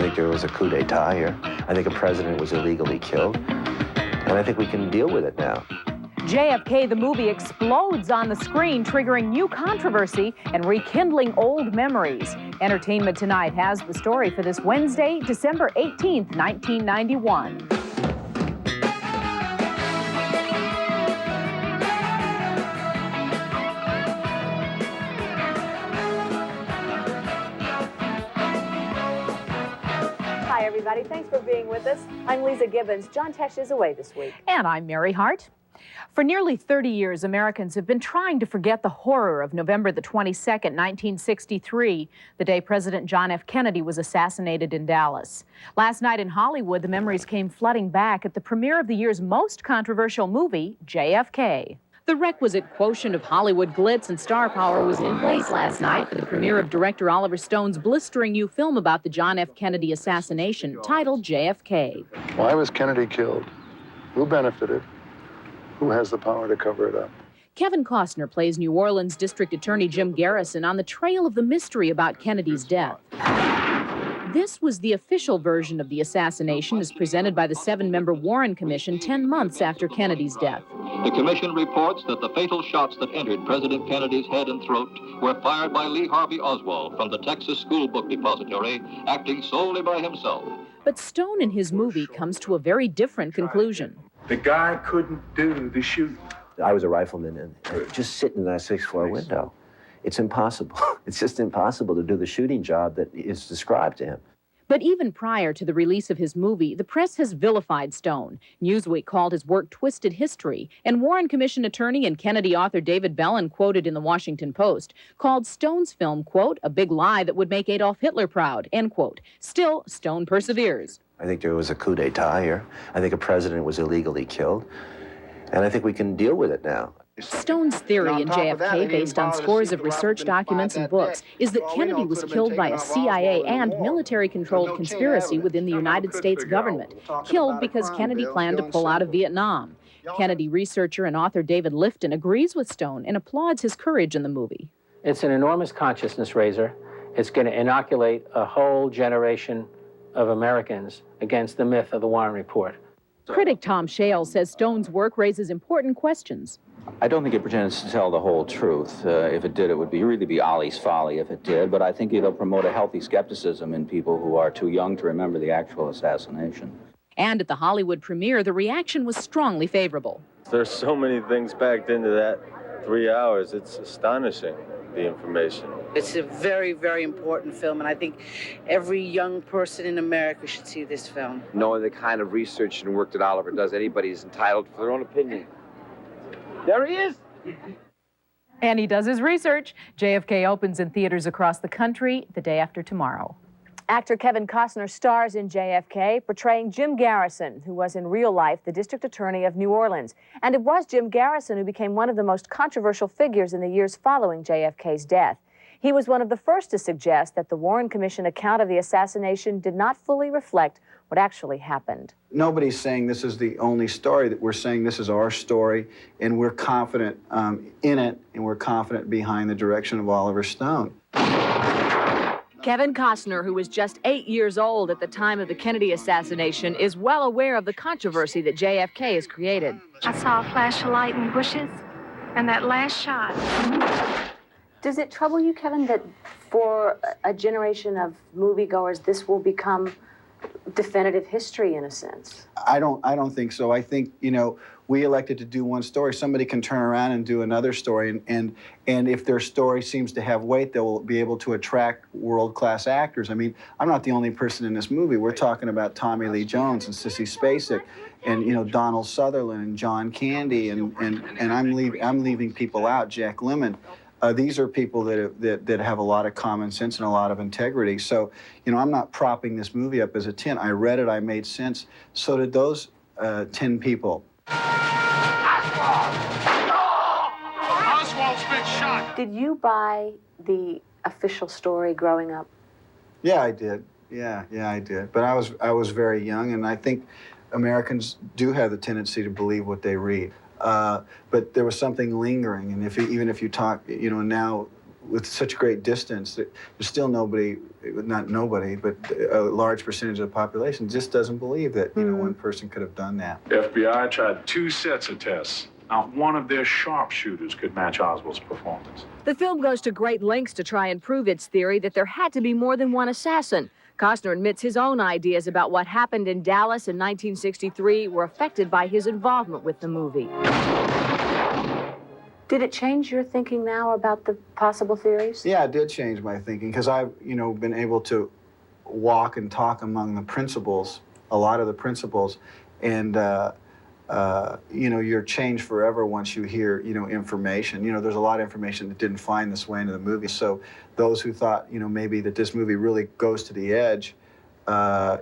think there was a coup d'etat here. I think a president was illegally killed. And I think we can deal with it now. JFK, the movie, explodes on the screen, triggering new controversy and rekindling old memories. Entertainment Tonight has the story for this Wednesday, December 18th, 1991. Hi, everybody. Thanks for being with us. I'm Lisa Gibbons. John Tesh is away this week. And I'm Mary Hart. For nearly 30 years, Americans have been trying to forget the horror of November the 22nd, 1963, the day President John F. Kennedy was assassinated in Dallas. Last night in Hollywood, the memories came flooding back at the premiere of the year's most controversial movie, JFK. The requisite quotient of Hollywood glitz and star power was in place last night for the premiere of director Oliver Stone's blistering new film about the John F. Kennedy assassination, titled JFK. Why was Kennedy killed? Who benefited? Who has the power to cover it up? Kevin Costner plays New Orleans District Attorney Jim Garrison on the trail of the mystery about Kennedy's death. This was the official version of the assassination as presented by the 7-member Warren Commission 10 months after Kennedy's death. The commission reports that the fatal shots that entered President Kennedy's head and throat were fired by Lee Harvey Oswald from the Texas School Book Depository, acting solely by himself. But Stone in his movie comes to a very different conclusion. The guy couldn't do the shooting. I was a rifleman and just sitting in that 6th floor window. It's impossible. It's just impossible to do the shooting job that is described to him. But even prior to the release of his movie, the press has vilified Stone. Newsweek called his work twisted history, and Warren Commission attorney and Kennedy author David Bellin, quoted in the Washington Post, called Stone's film, quote, a big lie that would make Adolf Hitler proud, end quote. Still, Stone perseveres. I think there was a coup d'etat here. I think a president was illegally killed. And I think we can deal with it now. Stone's theory in JFK, based on scores of research documents and books, is that Kennedy was killed by a CIA and military-controlled conspiracy within the United States government, killed because Kennedy planned to pull out of Vietnam. Kennedy researcher and author David Lifton agrees with Stone and applauds his courage in the movie. It's an enormous consciousness raiser. It's going to inoculate a whole generation of Americans against the myth of the Warren Report. Critic Tom Shale says Stone's work raises important questions. I don't think it pretends to tell the whole truth. If it did, it would really be Ollie's folly if it did. But I think it'll promote a healthy skepticism in people who are too young to remember the actual assassination. And at the Hollywood premiere, the reaction was strongly favorable. There's so many things packed into that 3 hours. It's astonishing, the information. It's a very, very important film, and I think every young person in America should see this film. Knowing the kind of research and work that Oliver does, anybody's entitled to their own opinion. There he is! And he does his research. JFK opens in theaters across the country the day after tomorrow. Actor Kevin Costner stars in JFK, portraying Jim Garrison, who was in real life the district attorney of New Orleans. And it was Jim Garrison who became one of the most controversial figures in the years following JFK's death. He was one of the first to suggest that the Warren Commission account of the assassination did not fully reflect what actually happened. Nobody's saying this is the only story. That we're saying this is our story, and we're confident in it, and we're confident behind the direction of Oliver Stone. Kevin Costner, who was just 8 years old at the time of the Kennedy assassination, is well aware of the controversy that JFK has created. I saw a flash of light in the bushes, and that last shot. Does it trouble you, Kevin, that for a generation of moviegoers, this will become definitive history in a sense? I don't think so. I think, you know, we elected to do one story. Somebody can turn around and do another story, and if their story seems to have weight, they'll be able to attract world-class actors. I mean, I'm not the only person in this movie. We're talking about Tommy Lee Jones and Sissy Spacek, and you know, Donald Sutherland and John Candy, and I'm leaving people out. Jack Lemmon. These are people that have a lot of common sense and a lot of integrity. So, you know, I'm not propping this movie up as a 10. I read it, I made sense. So did those 10 people. Oswald's been shot. Did you buy the official story growing up? Yeah, I did. Yeah, I did. But I was very young, and I think Americans do have the tendency to believe what they read. But there was something lingering, and even if you talk, you know, now with such great distance, there's still nobody, not nobody, but a large percentage of the population just doesn't believe that, you know, one person could have done that. FBI tried 2 sets of tests. Not one of their sharpshooters could match Oswald's performance. The film goes to great lengths to try and prove its theory that there had to be more than one assassin. Costner admits his own ideas about what happened in Dallas in 1963 were affected by his involvement with the movie. Did it change your thinking now about the possible theories? Yeah, it did change my thinking, because I've, you know, been able to walk and talk among the principals, a lot of the principals, and you know, you're changed forever once you hear, you know, information. You know, there's a lot of information that didn't find this way into the movie. So those who thought, you know, maybe that this movie really goes to the edge,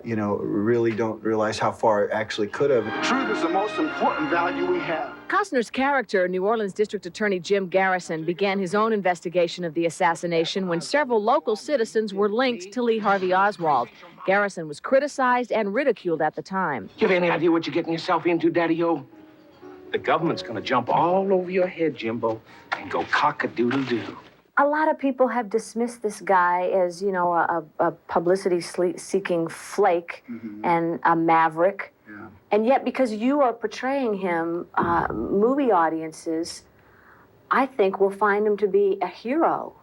you know, really don't realize how far it actually could have. Truth is the most important value we have. Costner's character, New Orleans District Attorney Jim Garrison, began his own investigation of the assassination when several local citizens were linked to Lee Harvey Oswald. Garrison was criticized and ridiculed at the time. You have any idea what you're getting yourself into, Daddy-O? The government's gonna jump all over your head, Jimbo, and go cock-a-doodle-doo. A lot of people have dismissed this guy as, you know, a publicity-seeking flake and a maverick. Yeah. And yet, because you are portraying him, movie audiences, I think, will find him to be a hero.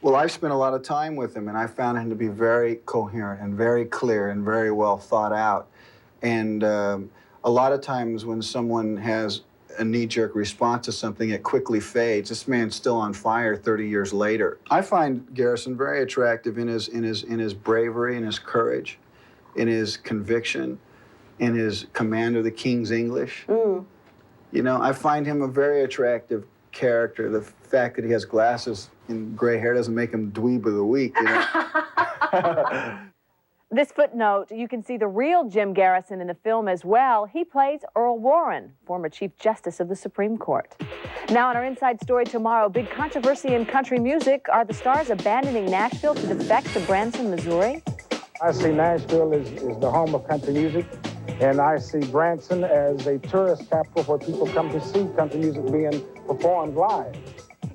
Well, I've spent a lot of time with him, and I found him to be very coherent and very clear and very well thought out. And a lot of times when someone has a knee-jerk response to something, it quickly fades. This man's still on fire 30 years later. I find Garrison very attractive in his bravery, in his courage, in his conviction, in his command of the King's English. You know, I find him a very attractive character. The fact that he has glasses and gray hair doesn't make him dweeb of the week, you know. This footnote, you can see the real Jim Garrison in the film as well. He plays Earl Warren, former Chief Justice of the Supreme Court. Now on our Inside Story tomorrow, big controversy in country music. Are the stars abandoning Nashville to defect to Branson, Missouri? I see Nashville as the home of country music, and I see Branson as a tourist capital where people come to see country music being performed live.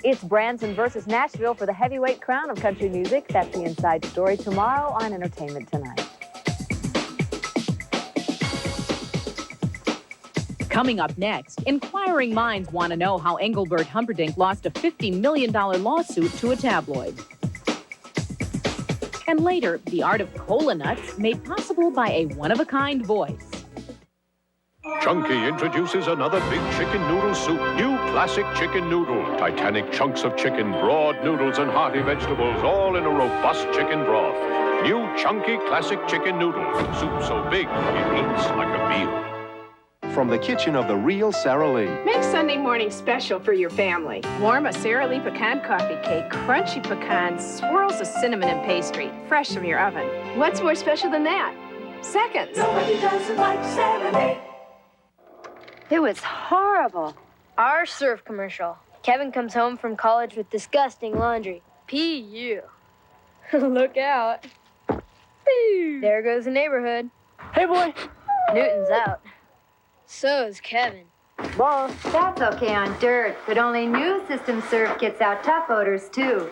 It's Branson versus Nashville for the heavyweight crown of country music. That's the Inside Story tomorrow on Entertainment Tonight. Coming up next, inquiring minds want to know how Engelbert Humperdinck lost a $50 million lawsuit to a tabloid. And later, the art of cola nuts made possible by a one-of-a-kind voice. Chunky introduces another big chicken noodle soup. New classic chicken noodle. Titanic chunks of chicken, broad noodles, and hearty vegetables, all in a robust chicken broth. New chunky classic chicken noodle. Soup so big, it eats like a meal. From the kitchen of the real Sara Lee. Make Sunday morning special for your family. Warm a Sara Lee pecan coffee cake, crunchy pecans, swirls of cinnamon and pastry, fresh from your oven. What's more special than that? Seconds. Nobody doesn't like Sara Lee. It was horrible. Our surf commercial. Kevin comes home from college with disgusting laundry. P.U. Look out. There goes the neighborhood. Hey, boy. Newton's out. So's Kevin. Boss. That's okay on dirt, but only new system surf gets out tough odors, too.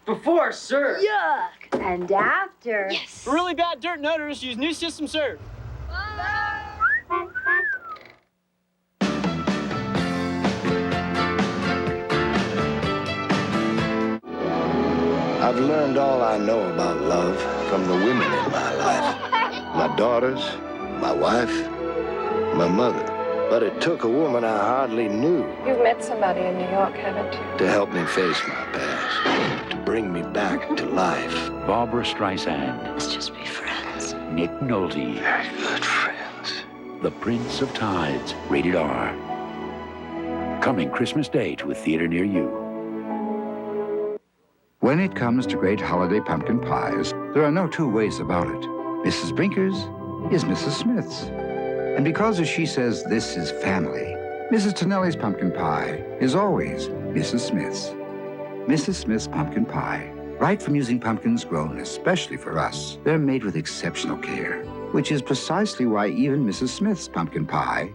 Before surf. Yuck. And after. Yes. For really bad dirt and odors, use new system surf. I've learned all I know about love from the women in my life. My daughters, my wife, my mother. But it took a woman I hardly knew You've met somebody in New York, haven't you? to help me face my past, to bring me back to life. Barbara Streisand. Let's just be friends. Nick Nolte. Very good friends. The Prince of Tides. Rated R. Coming Christmas Day to a theater near you. When it comes to great holiday pumpkin pies, there are no two ways about it. Mrs. Brinker's is Mrs. Smith's. And because, as she says, this is family, Mrs. Tonelli's pumpkin pie is always Mrs. Smith's. Mrs. Smith's pumpkin pie. Right from using pumpkins grown especially for us, they're made with exceptional care, which is precisely why even Mrs. Smith's pumpkin pie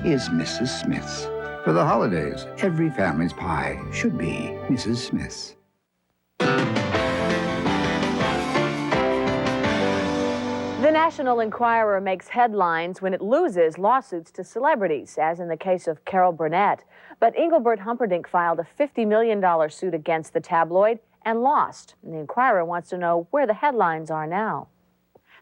is Mrs. Smith's. For the holidays, every family's pie should be Mrs. Smith's. The National Enquirer makes headlines when it loses lawsuits to celebrities, as in the case of Carol Burnett. But Engelbert Humperdinck filed a $50 million suit against the tabloid and lost. And the Enquirer wants to know where the headlines are now.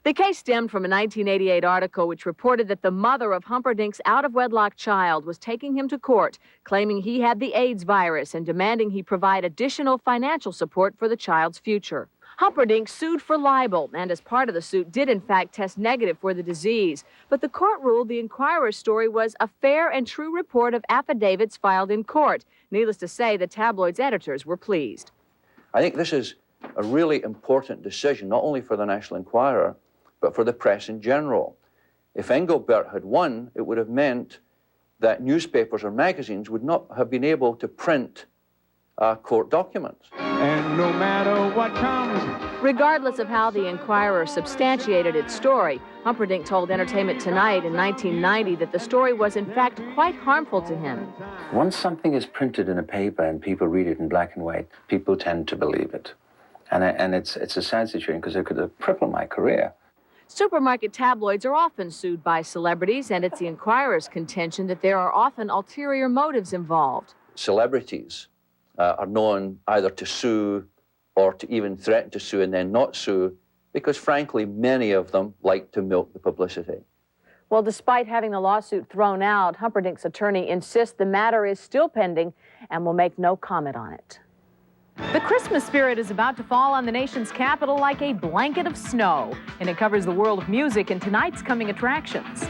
The case stemmed from a 1988 article which reported that the mother of Humperdinck's out-of-wedlock child was taking him to court, claiming he had the AIDS virus and demanding he provide additional financial support for the child's future. Humperdinck sued for libel, and as part of the suit did in fact test negative for the disease. But the court ruled the Enquirer's story was a fair and true report of affidavits filed in court. Needless to say, the tabloid's editors were pleased. I think this is a really important decision, not only for the National Enquirer, but for the press in general. If Engelbert had won, it would have meant that newspapers or magazines would not have been able to print court documents. And no matter what comes. Regardless of how the Enquirer substantiated its story, Humperdinck told Entertainment Tonight in 1990 that the story was in fact quite harmful to him. Once something is printed in a paper and people read it in black and white, people tend to believe it. And it's a sad situation because it could have crippled my career. Supermarket tabloids are often sued by celebrities, and it's the Enquirer's contention that there are often ulterior motives involved. Celebrities are known either to sue or to even threaten to sue and then not sue because, frankly, many of them like to milk the publicity. Well, despite having the lawsuit thrown out, Humperdinck's attorney insists the matter is still pending and will make no comment on it. The Christmas spirit is about to fall on the nation's capital like a blanket of snow, and it covers the world of music in tonight's coming attractions.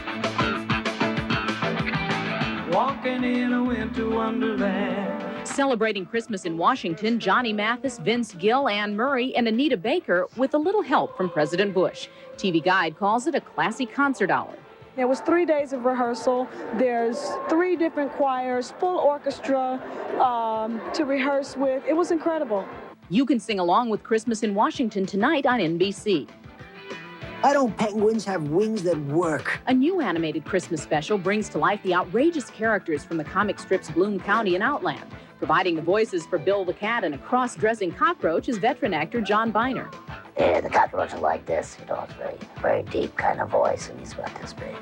Walking in a winter wonderland. Celebrating Christmas in Washington, Johnny Mathis, Vince Gill, Ann Murray, and Anita Baker with a little help from President Bush. TV Guide calls it a classy concert hour. There was 3 days of rehearsal. There's 3 different choirs, full orchestra to rehearse with. It was incredible. You can sing along with Christmas in Washington tonight on NBC. Why don't penguins have wings that work? A new animated Christmas special brings to life the outrageous characters from the comic strips Bloom County and Outland. Providing the voices for Bill the Cat and a cross-dressing cockroach is veteran actor John Biner. Yeah, the cockroach is like this, you know, it's very deep kind of voice, and he's about this big.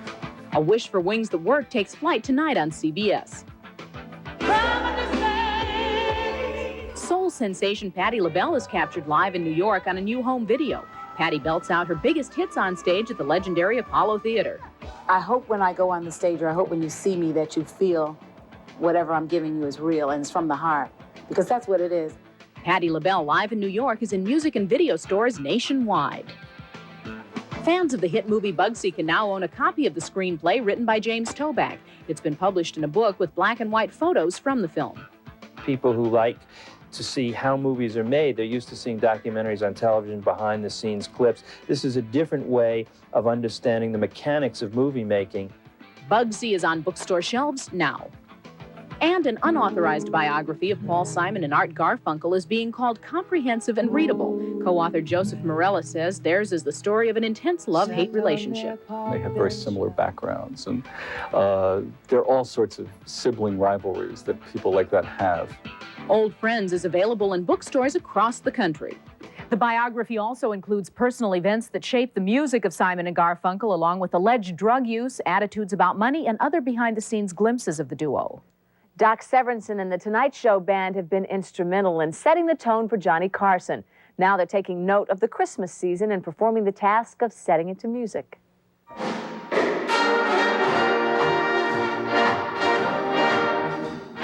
A Wish for Wings That Work takes flight tonight on CBS. Soul sensation Patti LaBelle is captured live in New York on a new home video. Patti belts out her biggest hits on stage at the legendary Apollo Theater. I hope when I go on the stage, or I hope when you see me, that you feel whatever I'm giving you is real and it's from the heart, because that's what it is. Patti LaBelle live in New York is in music and video stores nationwide. Fans of the hit movie Bugsy can now own a copy of the screenplay written by James Toback. It's been published in a book with black and white photos from the film. People who like to see how movies are made, they're used to seeing documentaries on television, behind-the-scenes clips. This is a different way of understanding the mechanics of movie making. Bugsy is on bookstore shelves now. And an unauthorized biography of Paul Simon and Art Garfunkel is being called comprehensive and readable. Co-author Joseph Morella says theirs is the story of an intense love-hate relationship. They have very similar backgrounds, and there are all sorts of sibling rivalries that people like that have. Old Friends is available in bookstores across the country. The biography also includes personal events that shape the music of Simon and Garfunkel, along with alleged drug use, attitudes about money, and other behind-the-scenes glimpses of the duo. Doc Severinsen and the Tonight Show Band have been instrumental in setting the tone for Johnny Carson. Now they're taking note of the Christmas season and performing the task of setting it to music.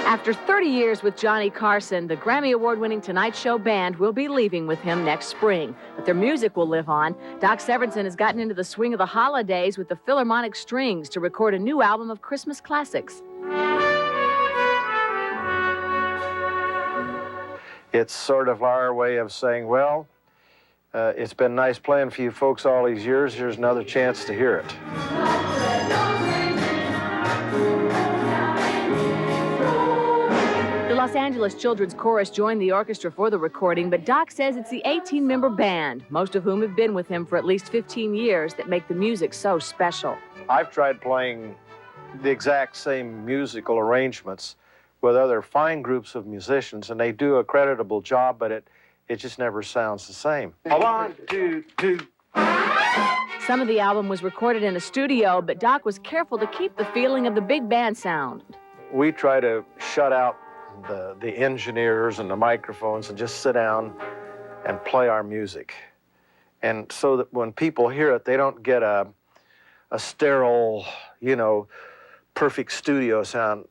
After 30 years with Johnny Carson, the Grammy Award-winning Tonight Show Band will be leaving with him next spring. But their music will live on. Doc Severinsen has gotten into the swing of the holidays with the Philharmonic Strings to record a new album of Christmas classics. It's sort of our way of saying, well, it's been nice playing for you folks all these years. Here's another chance to hear it. The Los Angeles Children's Chorus joined the orchestra for the recording, but Doc says it's the 18-member band, most of whom have been with him for at least 15 years, that make the music so special. I've tried playing the exact same musical arrangements with other fine groups of musicians, and they do a creditable job, but it just never sounds the same. 1, 2, 2. Some of the album was recorded in a studio, but Doc was careful to keep the feeling of the big band sound. We try to shut out the engineers and the microphones and just sit down and play our music. And so that when people hear it, they don't get a sterile, you know, perfect studio sound.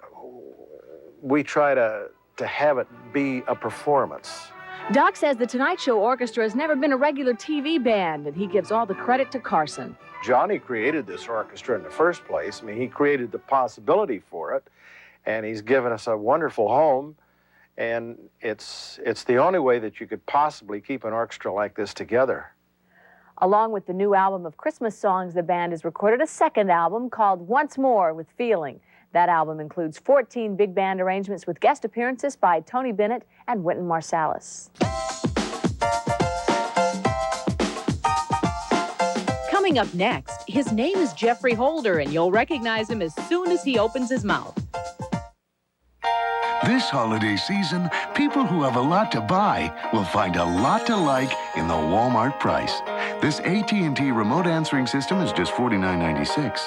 We try to have it be a performance. Doc says the Tonight Show Orchestra has never been a regular TV band, and he gives all the credit to Carson. Johnny created this orchestra in the first place. I mean, he created the possibility for it, and he's given us a wonderful home, and it's the only way that you could possibly keep an orchestra like this together. Along with the new album of Christmas songs, the band has recorded a second album called Once More with Feeling. That album includes 14 big band arrangements with guest appearances by Tony Bennett and Wynton Marsalis. Coming up next, his name is Geoffrey Holder, and you'll recognize him as soon as he opens his mouth. This holiday season, people who have a lot to buy will find a lot to like in the Walmart price. This AT&T remote answering system is just $49.96.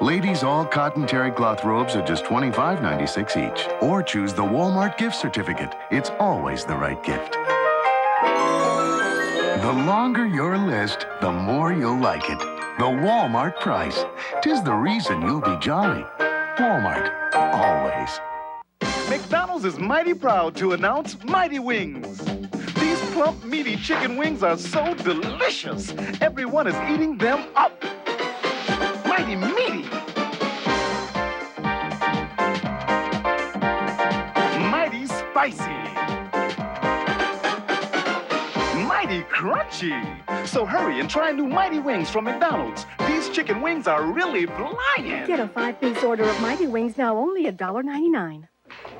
Ladies' all cotton terry cloth robes are just $25.96 each. Or choose the Walmart gift certificate. It's always the right gift. The longer your list, the more you'll like it. The Walmart price. 'Tis the reason you'll be jolly. Walmart. Always. McDonald's is mighty proud to announce Mighty Wings. These plump, meaty chicken wings are so delicious. Everyone is eating them up. Mighty meaty. Mighty spicy. Mighty crunchy. So hurry and try new Mighty Wings from McDonald's. These chicken wings are really flying. Get a 5-piece order of Mighty Wings now only $1.99.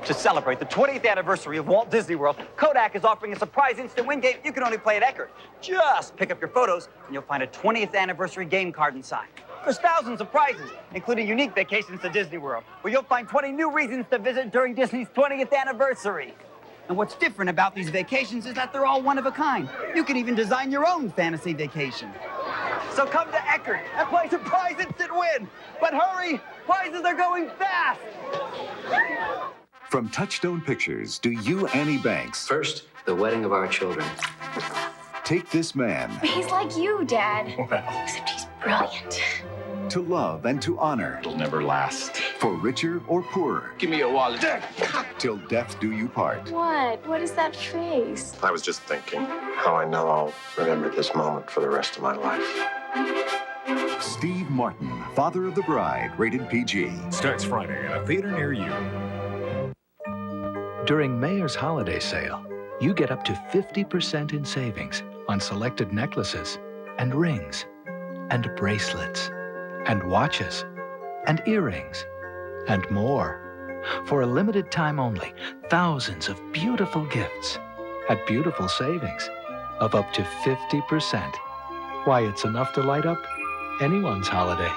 To celebrate the 20th anniversary of Walt Disney World, Kodak is offering a surprise instant win game you can only play at Eckerd. Just pick up your photos, and you'll find a 20th anniversary game card inside. There's thousands of prizes, including unique vacations to Disney World, where you'll find 20 new reasons to visit during Disney's 20th anniversary. And what's different about these vacations is that they're all one of a kind. You can even design your own fantasy vacation. So come to Eckerd and play Surprise Instant Win. But hurry, prizes are going fast. From Touchstone Pictures to you, Annie Banks. First, the wedding of our children. Take this man. He's like you, Dad. Well. Except he's brilliant. To love and to honor. It'll never last. For richer or poorer. Give me your wallet. Till death do you part. What? What is that face? I was just thinking how I know I'll remember this moment for the rest of my life. Steve Martin, Father of the Bride, rated PG. Starts Friday at a theater near you. During Mayer's holiday sale, you get up to 50% in savings on selected necklaces and rings and bracelets and watches and earrings and more. For a limited time only, thousands of beautiful gifts at beautiful savings of up to 50%. Why, it's enough to light up anyone's holiday.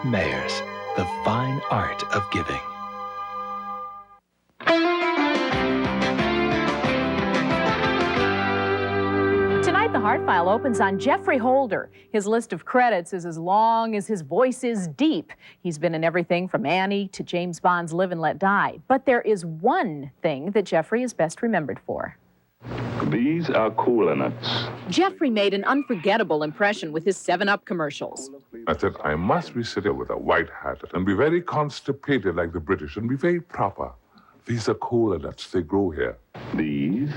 Mayer's, the fine art of giving. Tonight, the Heart File opens on Geoffrey Holder. His list of credits is as long as his voice is deep. He's been in everything from Annie to James Bond's Live and Let Die. But there is one thing that Geoffrey is best remembered for. These are Cooler Nuts. Geoffrey made an unforgettable impression with his 7-Up commercials. I said, I must be sitting with a white hat and be very constipated like the British and be very proper. These are Cooler Nuts. They grow here. These,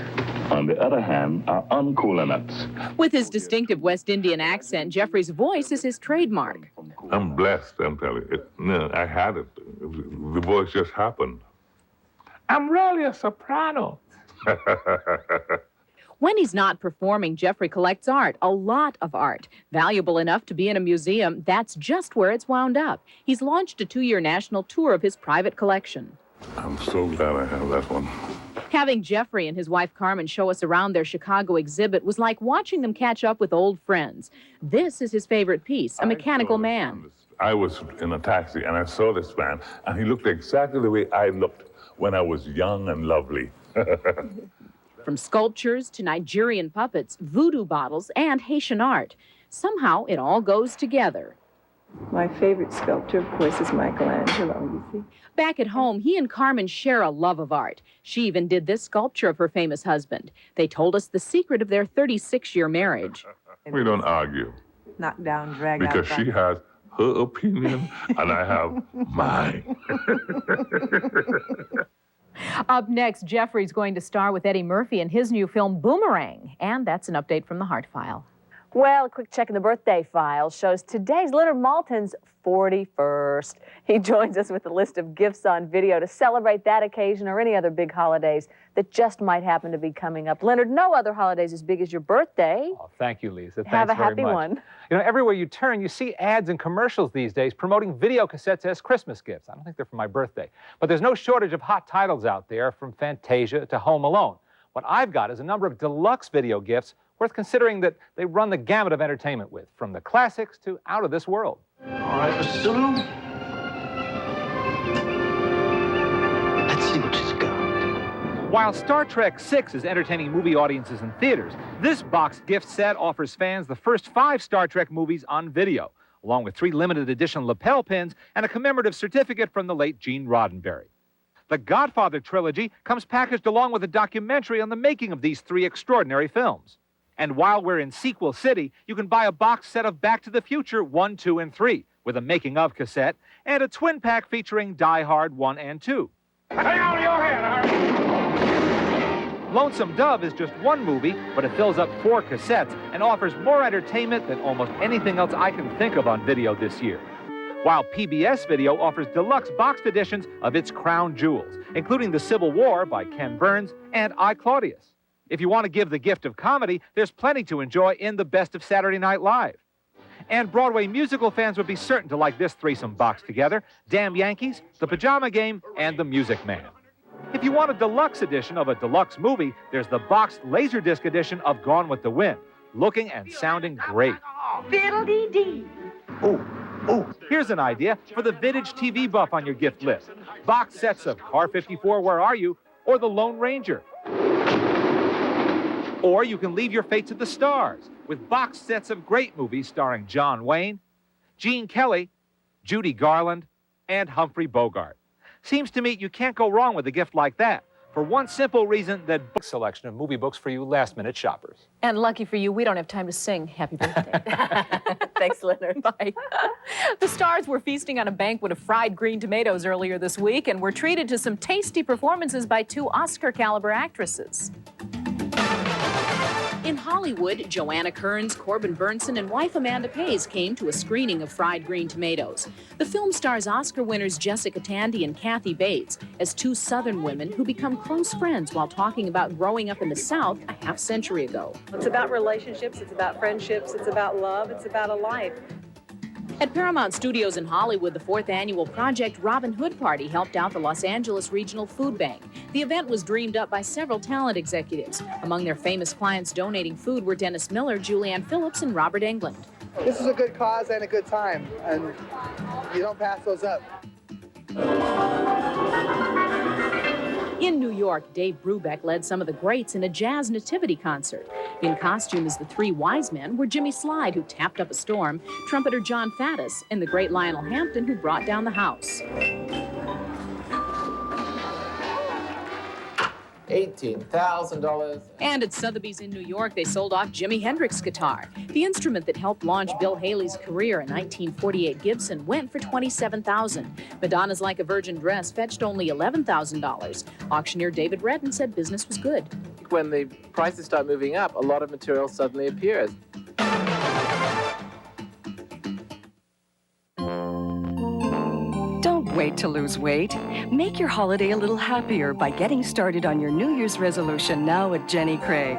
on the other hand, are uncooler nuts. With his distinctive West Indian accent, Geoffrey's voice is his trademark. I'm blessed, I'm telling you. I had it. The voice just happened. I'm really a soprano. When he's not performing, Geoffrey collects art, a lot of art. Valuable enough to be in a museum, that's just where it's wound up. He's launched a 2-year national tour of his private collection. I'm so glad I have that one. Having Geoffrey and his wife Carmen show us around their Chicago exhibit was like watching them catch up with old friends. This is his favorite piece, A Mechanical Man. I was in a taxi and I saw this man, and he looked exactly the way I looked when I was young and lovely. From sculptures to Nigerian puppets, voodoo bottles, and Haitian art. Somehow it all goes together. My favorite sculptor, of course, is Michelangelo, you see. Back at home, he and Carmen share a love of art. She even did this sculpture of her famous husband. They told us the secret of their 36-year marriage. We don't argue. Knock down, drag out. Because she has her opinion and I have mine. Up next, Jeffrey's going to star with Eddie Murphy in his new film, Boomerang. And that's an update from the Heart File. Well, a quick check in the birthday file shows today's Leonard Maltin's 41st. He joins us with a list of gifts on video to celebrate that occasion or any other big holidays that just might happen to be coming up. Leonard, no other holidays as big as your birthday. Oh, thank you, Lisa. Thanks Have a very happy much. one. You know, everywhere you turn, you see ads and commercials these days promoting video cassettes as Christmas gifts. I don't think they're for my birthday. But there's no shortage of hot titles out there, from Fantasia to Home Alone. What I've got is a number of deluxe video gifts worth considering that they run the gamut of entertainment with, from the classics to out of this world. All right, Mr. Zulu. Let's see what she's got. While Star Trek VI is entertaining movie audiences in theaters, this box gift set offers fans the first 5 Star Trek movies on video, along with 3 limited edition lapel pins and a commemorative certificate from the late Gene Roddenberry. The Godfather trilogy comes packaged along with a documentary on the making of these 3 extraordinary films. And while we're in Sequel City, you can buy a box set of Back to the Future 1, 2, and 3 with a making of cassette and a twin pack featuring Die Hard 1 and 2. Hang on to your hand, Lonesome Dove is just one movie, but it fills up 4 cassettes and offers more entertainment than almost anything else I can think of on video this year. While PBS Video offers deluxe boxed editions of its crown jewels, including The Civil War by Ken Burns and I, Claudius. If you want to give the gift of comedy, there's plenty to enjoy in the best of Saturday Night Live. And Broadway musical fans would be certain to like this threesome box together: Damn Yankees, The Pajama Game, and The Music Man. If you want a deluxe edition of a deluxe movie, there's the boxed Laserdisc edition of Gone with the Wind, looking and sounding great. Fiddle-dee-dee. Here's an idea for the vintage TV buff on your gift list: box sets of Car 54, Where Are You? Or The Lone Ranger. Or you can leave your fate to the stars with box sets of great movies starring John Wayne, Gene Kelly, Judy Garland, and Humphrey Bogart. Seems to me you can't go wrong with a gift like that, for one simple reason: that book selection of movie books for you last-minute shoppers. And lucky for you, we don't have time to sing Happy Birthday. Thanks, Leonard. Bye. The stars were feasting on a banquet of fried green tomatoes earlier this week and were treated to some tasty performances by 2 Oscar-caliber actresses. In Hollywood, Joanna Kearns, Corbin Burnson, and wife Amanda Pays came to a screening of Fried Green Tomatoes. The film stars Oscar winners Jessica Tandy and Kathy Bates as 2 Southern women who become close friends while talking about growing up in the South a half-century ago. It's about relationships, it's about friendships, it's about love, it's about a life. At Paramount Studios in Hollywood, the 4th annual Project Robin Hood Party helped out the Los Angeles Regional Food Bank. The event was dreamed up by several talent executives. Among their famous clients donating food were Dennis Miller, Julianne Phillips, and Robert Englund. This is a good cause and a good time, and you don't pass those up. In New York, Dave Brubeck led some of the greats in a jazz nativity concert. In costume as the 3 wise men were Jimmy Slide, who tapped up a storm, trumpeter John Faddis, and the great Lionel Hampton, who brought down the house. $18,000. And at Sotheby's in New York, they sold off Jimi Hendrix guitar. The instrument that helped launch Bill Haley's career, a 1948 Gibson, went for $27,000. Madonna's Like a Virgin dress fetched only $11,000. Auctioneer David Redden said business was good. When the prices start moving up, a lot of material suddenly appears. Don't wait to lose weight. Make your holiday a little happier by getting started on your New Year's resolution now at Jenny Craig.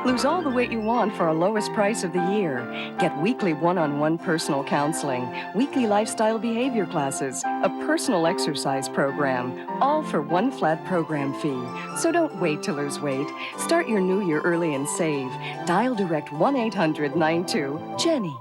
Lose all the weight you want for our lowest price of the year. Get weekly one-on-one personal counseling, weekly lifestyle behavior classes, a personal exercise program, all for one flat program fee. So don't wait to lose weight. Start your new year early and save. Dial direct 1-800-92-JENNY.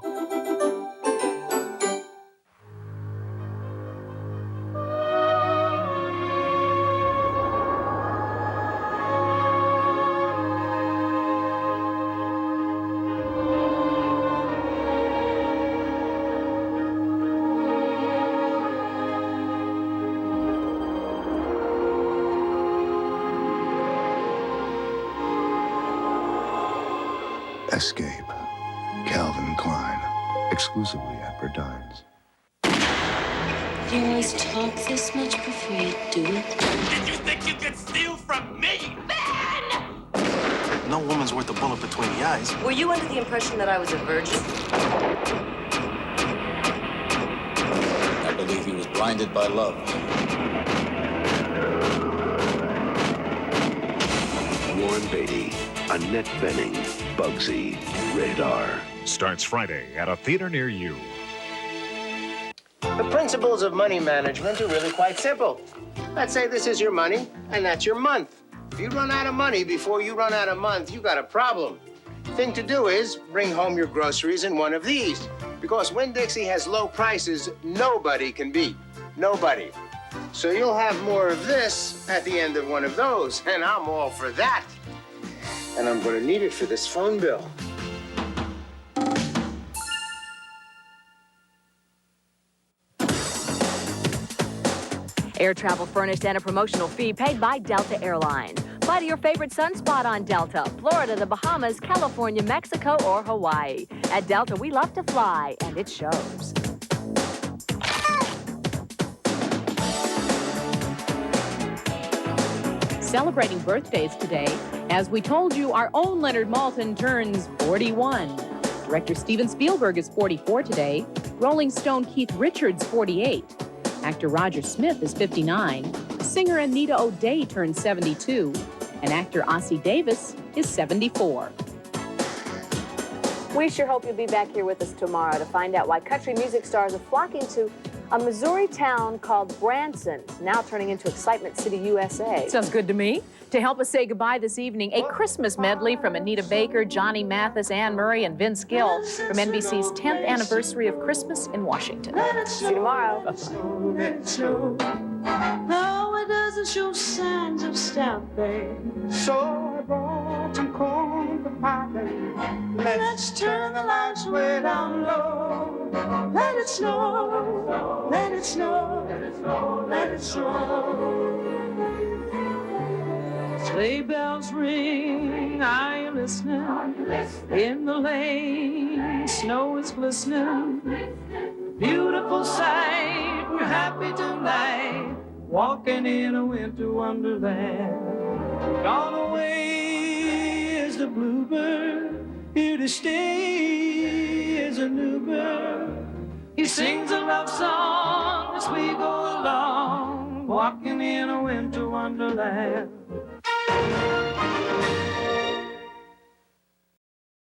Escape. Calvin Klein. Exclusively at Burdines. You always talk this much before you do it? Did you think you could steal from me? No woman's worth a bullet between the eyes. Were you under the impression that I was a virgin? I believe he was blinded by love. Warren Beatty, Annette Bening, Bugsy, Radar. Starts Friday at a theater near you. The principles of money management are really quite simple. Let's say this is your money, and that's your month. If you run out of money before you run out of month, you got a problem. Thing to do is bring home your groceries in one of these. Because Winn-Dixie has low prices nobody can beat. Nobody. So you'll have more of this at the end of one of those, and I'm all for that. And I'm gonna need it for this phone bill. Air travel furnished and a promotional fee paid by Delta Airlines. Fly to your favorite sunspot on Delta, Florida, the Bahamas, California, Mexico, or Hawaii. At Delta, we love to fly, and it shows. Celebrating birthdays today, as we told you, our own Leonard Maltin turns 41. Director Steven Spielberg is 44 today. Rolling Stone Keith Richards, 48. Actor Roger Smith is 59. Singer Anita O'Day turns 72. And actor Ossie Davis is 74. We sure hope you'll be back here with us tomorrow to find out why country music stars are flocking to a Missouri town called Branson, now turning into Excitement City, USA. Sounds good to me. To help us say goodbye this evening, a Christmas medley from Anita Baker, Johnny Mathis, Anne Murray, and Vince Gill from NBC's 10th anniversary of Christmas in Washington. See you tomorrow. No, it doesn't show signs of stopping. So I brought some corn for pie. Let's turn the lights way down low. Let it snow, let it snow, let it snow, let it snow. Sleigh bells ring, are you listening? In the lane, snow is glistening. Beautiful sight, we're happy tonight, walking in a winter wonderland. Gone away is the bluebird, here to stay is a new bird. He sings a love song as we go along, walking in a winter wonderland.